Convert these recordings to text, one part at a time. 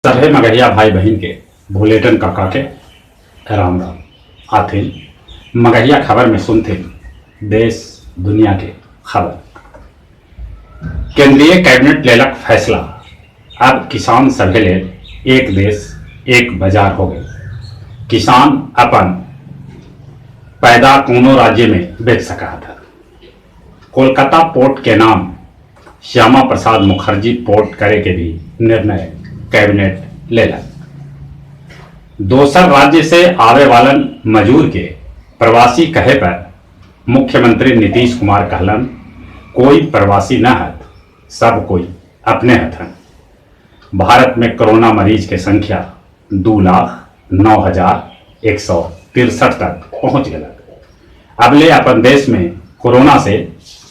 सभे मगहिया भाई बहन के बुलेटिन काका के राम राम आथिन मगहिया खबर में सुनथिन देश दुनिया के खबर। केंद्रीय कैबिनेट लेलक फैसला, अब किसान सभे ले एक देश एक बाजार हो गए। किसान अपन पैदा कोनो राज्य में बेच सका था। कोलकाता पोर्ट के नाम श्यामा प्रसाद मुखर्जी पोर्ट करे के भी निर्णय कैबिनेट लेलक। दोसर राज्य से आवे वालन मजूर के प्रवासी कहे पर मुख्यमंत्री नीतीश कुमार कहलन, कोई प्रवासी न हत, सब कोई अपने हथन। भारत में कोरोना मरीज के संख्या 2,09,163 तक पहुंच गया। अबले अपन देश में कोरोना से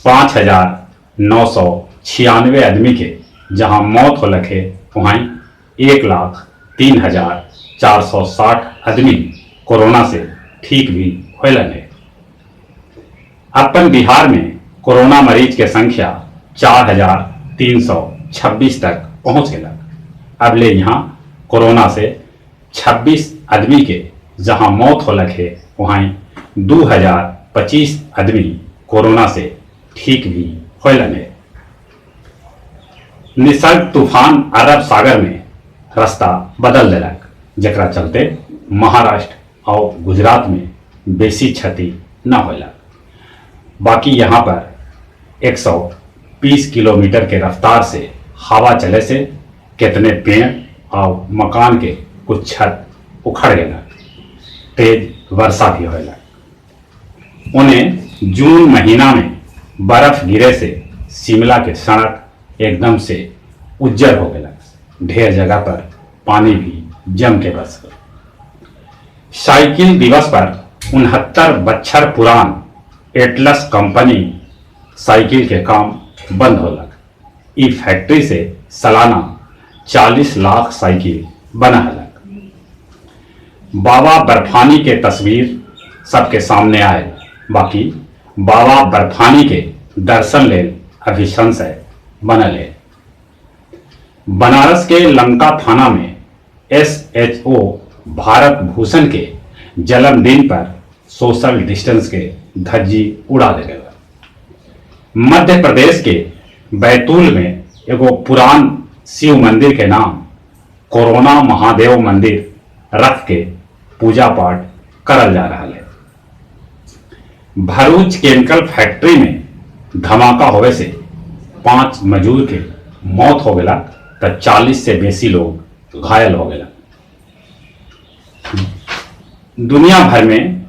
5,996 आदमी के जहां मौत हो लखे, वहीं 1,03,460 आदमी कोरोना से ठीक भी होलन है। अपन बिहार में कोरोना मरीज के संख्या 4,326 तक पहुंच गया। अबले यहाँ कोरोना से 26 आदमी के जहां मौत हो लखे, वहीं 2,025 आदमी कोरोना से ठीक भी होलन है। निसर्ग तूफान अरब सागर में रास्ता बदल दिलक, जकरा चलते महाराष्ट्र और गुजरात में बेसी क्षति न होलक। बाकी यहाँ पर 120 किलोमीटर के रफ्तार से हवा चले से कितने पेड़ और मकान के कुछ छत उखड़ गए। तेज वर्षा भी होलक। उन्हें जून महीना में बर्फ गिरे से शिमला के सड़क एकदम से उज्जर हो गया। ढेर जगह पर पानी भी जम के बरस गया। साइकिल दिवस पर 69 बछर पुरान एटलस कंपनी साइकिल के काम बंद होलक। ई फैक्ट्री से सालाना 40 लाख साइकिल बना हलक। बाबा बर्फानी के तस्वीर सबके सामने आए। बाकी बाबा बर्फानी के दर्शन ले अभी संशय बनल है। बनारस के लंका थाना में SHO भारत भूषण के जन्मदिन पर सोशल डिस्टेंस के धज्जी उड़ा दे गए। मध्य प्रदेश के बैतूल में एगो पुरान शिव मंदिर के नाम कोरोना महादेव मंदिर रख के पूजा पाठ करल जा रहा है। भरूच केमिकल फैक्ट्री में धमाका होवे से 5 मजूर के मौत हो गया, तो 40 से बेसी लोग घायल हो गए। दुनिया भर में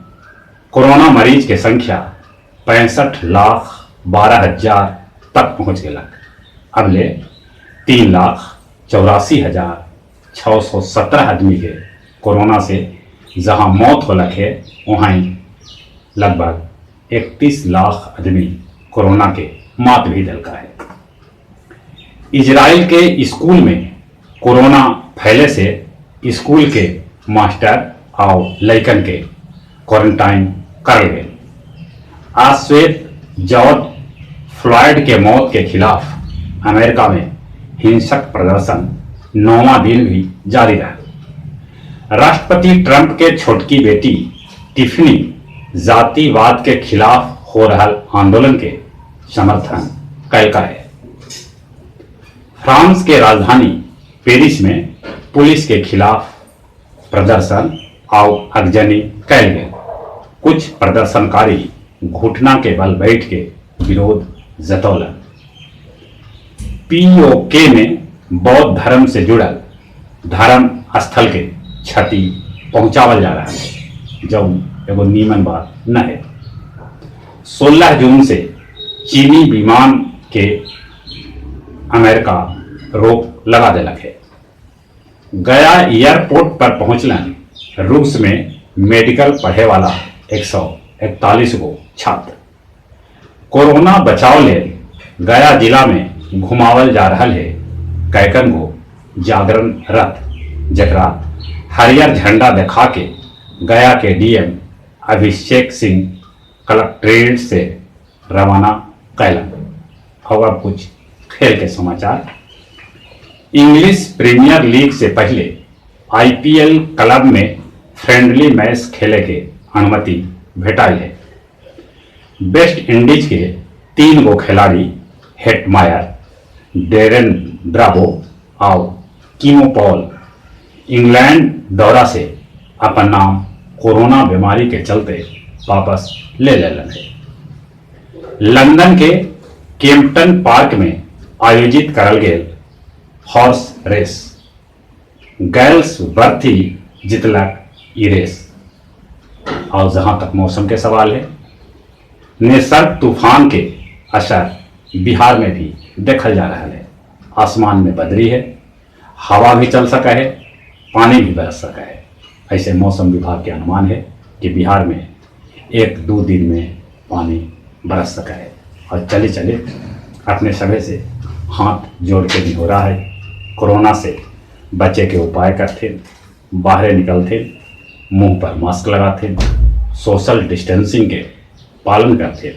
कोरोना मरीज के संख्या 65,12,000 तक पहुंच गया। अबले 3,84,617 आदमी के कोरोना से जहां मौत हो लखे, वहीं लगभग 31 लाख आदमी कोरोना के मात भी दल का है। इजराइल के स्कूल में कोरोना फैले से स्कूल के मास्टर और लड़कन के क्वारंटाइन कर गए। आज श्वेत जॉर्ज फ्लॉयड के मौत के खिलाफ अमेरिका में हिंसक प्रदर्शन 9वां दिन भी जारी रहा। राष्ट्रपति ट्रंप के छोटकी बेटी टिफनी जातिवाद के खिलाफ हो रहा आंदोलन के समर्थन कैलका है। फ्रांस के राजधानी पेरिस में पुलिस के खिलाफ प्रदर्शन और आगजनी कैल गए। कुछ प्रदर्शनकारी घुटना के बल बैठ के विरोध जतौलन। POK में बौद्ध धर्म से जुड़ल धर्म स्थल के क्षति पहुंचावल जा रहा है, जो एगो नीमन बात न है। 16 जून से चीनी विमान के अमेरिका रोक लगा दिलक है। गया एयरपोर्ट पर पहुंचलन रूस में मेडिकल पढ़े वाला 141 गो छात्र। कोरोना बचाव ले गया जिला में घुमावल जा रहा है कैकन गो जागरण रथ, जकरा हरियर झंडा दिखा के गया के DM अभिषेक सिंह कलेक्ट्रेट से रवाना कैलन। और अब कुछ खेल के समाचार। इंग्लिश प्रीमियर लीग से पहले आईपीएल क्लब में फ्रेंडली मैच खेले के अनुमति भेटाई है। वेस्ट इंडीज के 3 गो खिलाड़ी हेटमायर, डेरेन ब्रावो और कीमो पॉल इंग्लैंड दौरा से अपन नाम कोरोना बीमारी के चलते वापस ले लेलन है। लंदन के केम्पटन पार्क में आयोजित करल गेल हॉर्स रेस गर्ल्स बर्थी जितलक ई रेस। और जहां तक मौसम के सवाल है, निसर्ग तूफान के असर बिहार में भी देखल जा रहा है। आसमान में बदरी है, हवा भी चल सका है, पानी भी बरस सका है। ऐसे मौसम विभाग के अनुमान है कि बिहार में 1-2 दिन में पानी बरस सका है। और चले चले अपने सभी से हाथ जोड़ के भी हो रहा है, कोरोना से बचे के उपाय करते, बाहर निकलते, मुंह पर मास्क लगाते, सोशल डिस्टेंसिंग के पालन करते।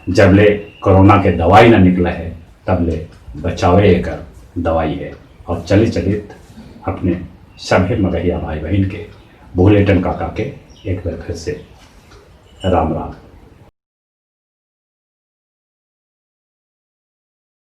जब ले कोरोना के दवाई ना निकला है तब ले बचावे कर दवाई है। और चलित चलित अपने सभी मगहिया भाई बहन के बुलेटिन काका के एक बार फिर से राम राम।